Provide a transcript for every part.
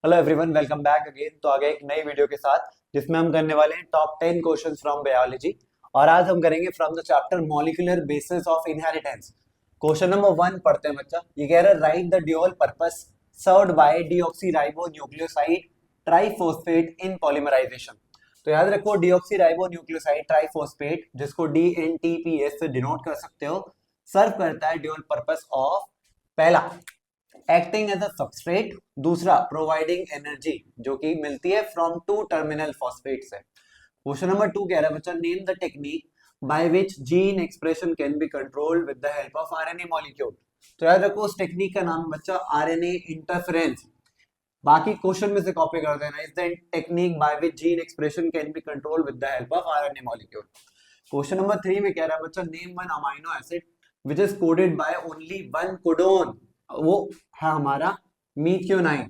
Hello everyone, welcome back again. तो आगे एक नई वीडियो के साथ जिसमें हम करने वाले हैं टॉप 10 क्वेश्चंस फ्रॉम बायोलॉजी। और आज हम करेंगे from the chapter molecular basis of inheritance. Question number 1 पढ़ते हैं बच्चा। ये कह रहा है write the dual purpose served by deoxyribo nucleoside triphosphate in polymerisation. तो याद रखो डीऑक्सीराइबो न्यूक्लियोसाइड ट्राइफॉस्फेट, जिसको डीएनटीपीएस से डिनोट कर सकते हो, सर्व करता है ड्यूअल पर्पस ऑफ पहला एक्टिंग एज अ सबस्ट्रेट, दूसरा प्रोवाइडिंग एनर्जी जो कि मिलती है फ्रॉम टू टर्मिनल फॉस्फेट से। क्वेश्चन नंबर 2 कह रहा है बच्चा name the technique by which gene expression can be controlled with the help of RNA molecule. तो याद रखो उस टेक्निक का नाम बच्चा आरएनए इंटरफेरेंस। बाकी क्वेश्चन में से कॉपी कर देना। Is the technique by which gene expression can be controlled with the help of RNA molecule. Question number 3 में कह रहा है बच्चा name one amino acid which is coded by only one codon. वो है हमारा मीथियोनाइन।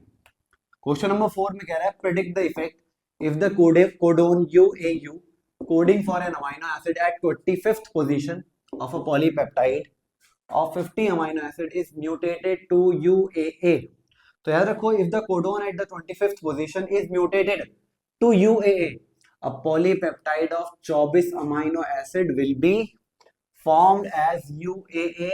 क्वेश्चन नंबर 4 में कह रहा है predict the effect if the codon UAU coding for an amino acid at 25th position of a polypeptide of 50 amino acid is mutated to UAA. तो याद रखो if the codon at the 25th position is mutated to UAA, a polypeptide of 24 amino acid will be formed as UAA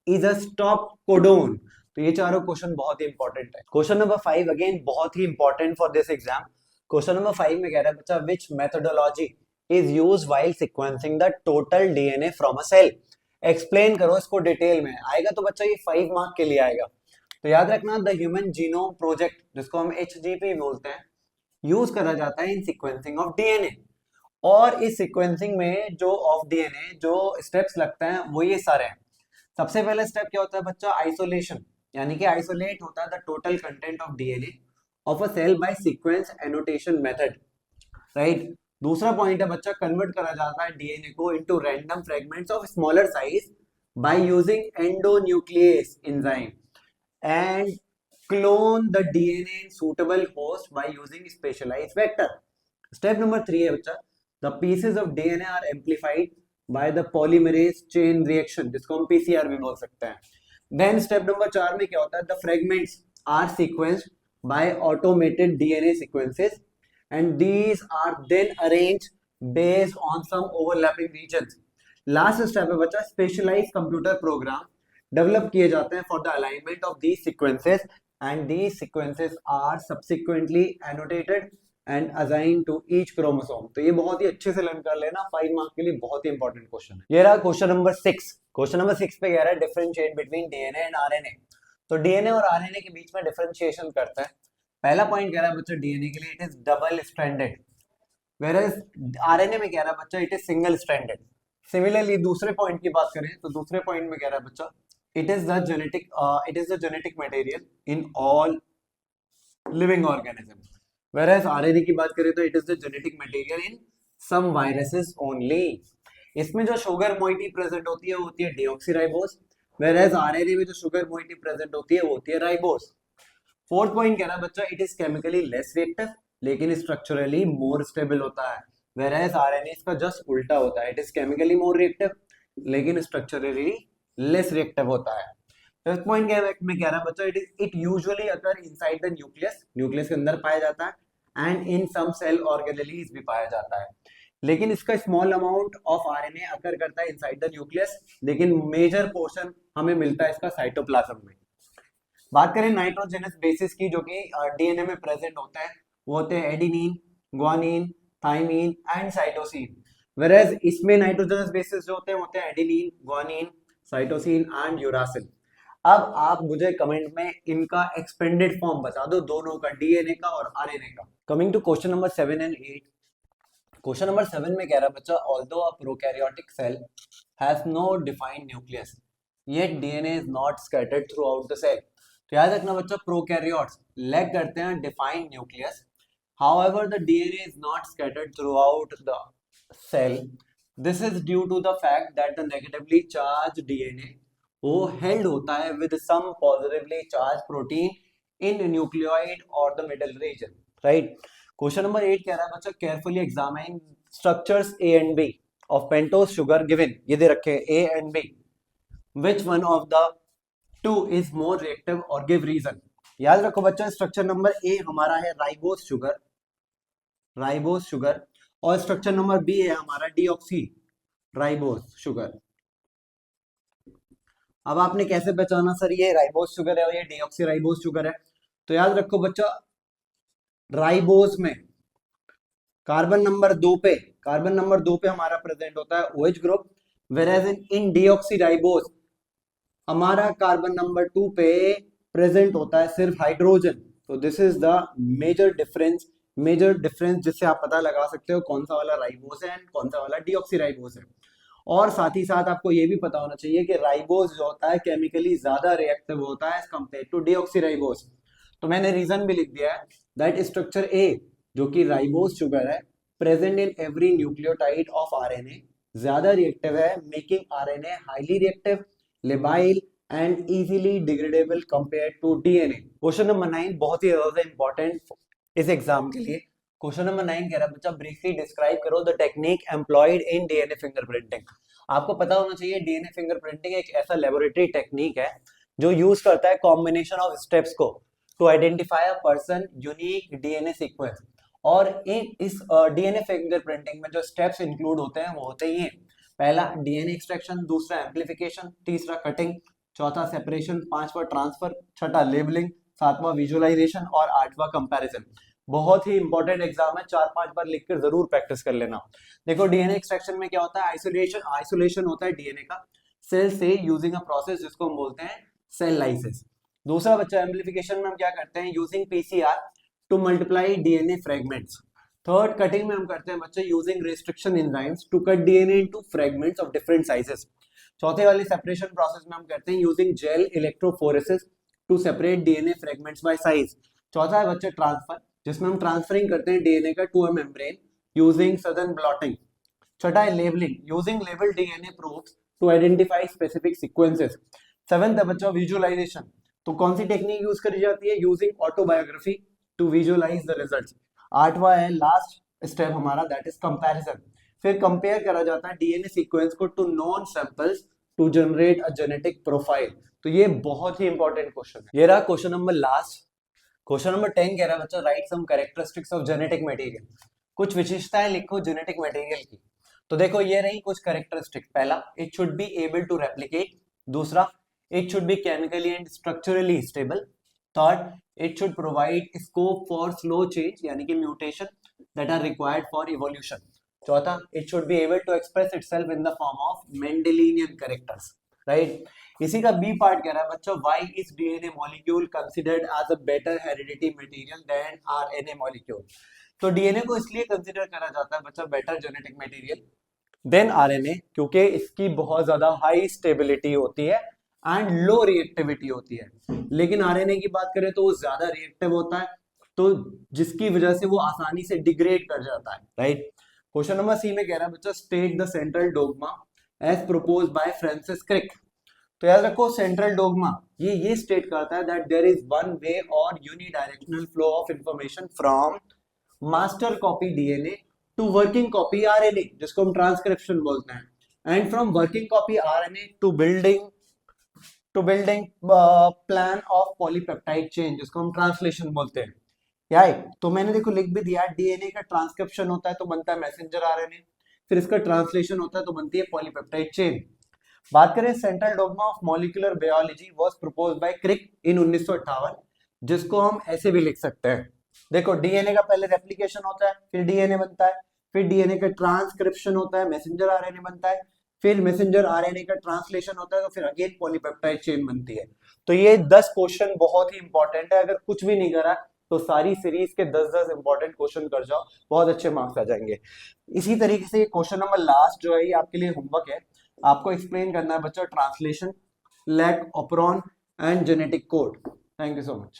is a stop codon. तो ये चारों question बहुत ही important है। Question number 5 again बहुत ही important for this exam. Question number 5 में कह रहा है बच्चा which methodology is used while sequencing the total DNA from a cell. Explain करो इसको डिटेल में। आएगा तो बच्चा ये 5 मार्क के लिए आएगा। तो याद रखना द ह्यूमन जीनोम प्रोजेक्ट, जिसको हम एचजीपी बोलते हैं, यूज करा जाता है इन सीक्वेंसिंग ऑफ डीएनए। और इस सीक्वेंसिंग में जो ऑफ डीएनए जो स्टेप्स लगते हैं वो ये सारे हैं। सबसे पहला स्टेप क्या होता है बच्चा? आइसोलेशन, यानी कि आइसोलेट होता है the total content of DNA of a cell by sequence annotation method, right. दूसरा पॉइंट है बच्चा कन्वर्ट करा जाता है डीएनए को into random fragments of smaller size by using endonuclease enzyme and clone the DNA in suitable host by using specialised vector. Step number 3 है बच्चा the pieces of DNA are amplified by the polymerase chain reaction, जिसको हम PCR भी बोल सकते हैं। Then step number 4 में क्या होता है? The fragments are sequenced by automated DNA sequencers and these are then arranged based on some overlapping regions. Last step है बच्चा स्पेशलाइज्ड कंप्यूटर प्रोग्राम डेवलप किए जाते हैं for the alignment of these sequences and these sequences are subsequently annotated and assign to each chromosome. तो ये बहुत ही अच्छे से लर्न कर लेना, 5 मार्क के लिए बहुत ही इंपॉर्टेंट क्वेश्चन है। ये रहा क्वेश्चन नंबर 6। क्वेश्चन नंबर 6 पे कह रहा है differentiate between DNA and RNA. तो डीएनए और आरएनए के बीच में डिफरेंशिएशन करता है। पहला पॉइंट कह रहा है बच्चा डीएनए के लिए it is double stranded, whereas RNA में कह रहा है बच्चा it is single stranded. Similarly दूसरे पॉइंट की बात करें तो दूसरे पॉइंट में कह रहा है बच्चा it is the genetic material in all living organism, whereas RNA की बात करें तो it is the genetic material in some viruses only. इसमें जो शुगर मोइटी प्रेजेंट होती है वो होती है डीऑक्सीराइबोस, वेयरएज आरएनए में जो शुगर मोइटी प्रेजेंट होती है वो होती है राइबोस। फोर्थ पॉइंट कह रहा है बच्चा it is chemically less reactive लेकिन स्ट्रक्चरली मोर स्टेबल होता है, वेयरएज आरएनए इसका जस्ट उल्टा होता है। It is chemically more reactive लेकिन स्ट्रक्चरली लेस रिएक्टिव होता है। फिफ्थ पॉइंट में कह रहा है बच्चा it usually occur inside the nucleus, nucleus के अंदर पाया जाता है and in some cell organelles भी पाया जाता है। लेकिन इसका small amount of RNA occur करता है इनसाइड द न्यूक्लियस, लेकिन मेजर पोर्शन हमें मिलता है इसका साइटोप्लाज्म में। बात करें नाइट्रोजनस बेसिस की जो कि डीएनए में प्रेजेंट होते हैं, वो होते हैं adenine, guanine, thymine and cytosine. Whereas इसमें नाइट्रोजनस बेसिस जो होते हैं adenine, guanine, cytosine and uracil. अब आप मुझे कमेंट में इनका एक्सपेंडेड फॉर्म बता दो, दोनों का, डीएनए का और आरएनए का। Coming to question number 7 and 8। Question number 7 में कह रहा है बच्चा although a prokaryotic cell has no defined nucleus yet DNA is not scattered throughout the cell. तो याद रखना बच्चा प्रोकैरियोट्स लैक करते हैं defined nucleus, however the DNA is not scattered throughout the cell. This is due to the fact that the negatively charge DNA वो held होता है with some positively charge protein in nucleoid और the middle region, right. Question number 8 कह रहा है बच्चा carefully examine structures A and B of pentose sugar given. ये दे रखे A and B, which one of the two is more reactive or give reason। याद रखो बच्चों, स्ट्रक्चर नंबर ए हमारा है राइबोस शुगर, राइबोस शुगर, और structure number B है हमारा डीऑक्सी राइबोस शुगर। अब आपने कैसे पहचाना सर ये राइबोस शुगर है और ये डीऑक्सी राइबोस शुगर है? तो याद रखो बच्चों, राइबोस में कार्बन नंबर 2 पे, कार्बन नंबर 2 पे हमारा प्रेजेंट होता है OH group, whereas in deoxyribose हमारा कार्बन नंबर 2 पे प्रेजेंट होता है सिर्फ हाइड्रोजन। तो this is the major difference, major difference जिससे आप पता लगा सकते हो कौन सा वाला राइबोस है एंड कौन सा वाला डीऑक्सी राइबोस है। और साथ ही साथ आपको ये भी पता होना चाहिए कि राइबोस जो होता है केमिकली ज्यादा रिएक्टिव होता है as compare to deoxyribose. तो मैंने रीजन भी लिख दिया है दैट स्ट्रक्चर ए जो कि राइबोस शुगर है present in every nucleotide of RNA, ज्यादा रिएक्टिव है, making RNA highly reactive, labile and easily degradable compare to DNA. Question number 9 बहुत ही ज्यादा इंपॉर्टेंट इस एग्जाम के लिए। क्वेश्चन नंबर 9 कह रहा है बच्चा ब्रीफली डिस्क्राइब करो the technique employed in DNA fingerprinting. आपको पता होना चाहिए डीएनए फिंगरप्रिंटिंग एक ऐसा लेबोरेटरी टेक्निक है जो यूज करता है कॉम्बिनेशन ऑफ स्टेप्स को to identify a person unique DNA sequence. और इस डीएनए फिंगरप्रिंटिंग में जो स्टेप्स इंक्लूड होते हैं वो होते ही हैं, पहला डीएनए एक्सट्रैक्शन, दूसरा एम्प्लीफिकेशन, तीसरा कटिंग, चौथा सेपरेशन, पांचवा ट्रांसफर, छठा लेबलिंग, सातवां विजुअलाइजेशन और आठवां कंपैरिजन। बहुत ही इंपॉर्टेंट एग्जाम है, 4-5 बार लिखकर जरूर प्रैक्टिस कर लेना। देखो डीएनए एक्सट्रैक्शन में क्या होता है, आइसोलेशन होता है डीएनए का सेल से यूजिंग अ प्रोसेस जिसको हम बोलते हैं सेल लाइसिस। दूसरा बच्चा एम्प्लीफिकेशन में हम क्या करते हैं, using PCR to multiply DNA fragments. Third cutting में हम करते हैं बच्चे using restriction enzymes to cut DNA into fragments of different sizes. चौथे वाले सेपरेशन प्रोसेस में हम करते हैं using gel electrophoresis to separate DNA fragments by size. चौथा है बच्चे ट्रांसफर, जिसमें हम ट्रांसफरिंग करते हैं डीएनए का to a membrane using Southern blotting. छठा है labelling, using label DNA probes to identify specific sequences. Seventh है बच्चा विजुअलाइजेशन, तो कौन सी टेक्निक यूज करी जाती है, using autobiography to visualise the results. आठवां है लास्ट स्टेप हमारा दैट इज कंपैरिजन, फिर कंपेयर करा जाता है डीएनए सीक्वेंस को to known samples to generate a genetic profile. तो ये बहुत ही इंपॉर्टेंट क्वेश्चन है। ये रहा question number last. Question number 10 कह रहा है बच्चा write some characteristics of genetic material, कुछ विशेषताएं लिखो जेनेटिक मटेरियल की। तो देखो ये रही कुछ कैरेक्टरिस्टिक, पहला it should be able to replicate, दूसरा it should be chemically and structurally stable, third it should provide scope for slow change यानी कि mutation that are required for evolution, चौथा it should be able to express itself in the form of Mendelian characters, right. इसी का B part कह रहा है बच्चों why is DNA molecule considered as a better heredity material than RNA molecule. तो DNA को इसलिए कंसीडर करा जाता है बच्चा better genetic material than RNA क्योंकि इसकी बहुत ज्यादा हाई स्टेबिलिटी होती है एंड लो रिएक्टिविटी होती है। लेकिन आरएनए की बात करें तो वो ज्यादा रिएक्टिव होता है, तो जिसकी वजह से वो आसानी से डिग्रेड कर जाता है, राइट। क्वेश्चन नंबर सी में कह रहा है बच्चा state the central dogma as proposed by Francis Crick. तो याद रखो सेंट्रल डोगमा ये स्टेट करता है that there is one way और unidirectional flow of information from master copy DNA to working copy RNA जिसको हम ट्रांसक्रिप्शन बोलते हैं, and from working copy RNA to building plan of polypeptide chain जिसको हम ट्रांसलेशन बोलते हैं। यार तो मैंने देखो लिख भी दिया डीएनए का ट्रांसक्रिप्शन होता है तो बनता है मैसेंजर आरएनए, फिर इसका ट्रांसलेशन होता है तो बनती है पॉलीपेप्टाइड चेन। बात करें central dogma of molecular biology was proposed by Crick in 1958, जिसको हम ऐसे भी लिख सकते हैं। देखो डीएनए का पहले रेप्लिकेशन होता है, फिर डीएनए बनता है, फिर डीएनए का ट्रांसक्रिप्शन होता है, मैसेंजर आरएनए बनता है, फिर मैसेंजर आरएनए का ट्रांसलेशन होता है, तो फिर अगेन पॉलीपेप्टाइड चेन बनती है। तो ये 10 क्वेश्चन बहुत ही इंपॉर्टेंट है, अगर कुछ भी नहीं करा तो सारी सीरीज के 10-10 इंपॉर्टेंट क्वेश्चन कर जाओ, बहुत अच्छे मार्क्स आ जाएंगे। इसी तरीके से क्वेश्चन नंबर लास्ट जो है ये आपके लिए होमवर्क है, आपको एक्सप्लेन करना है बच्चों translation, lac operon and genetic code. Thank you so much.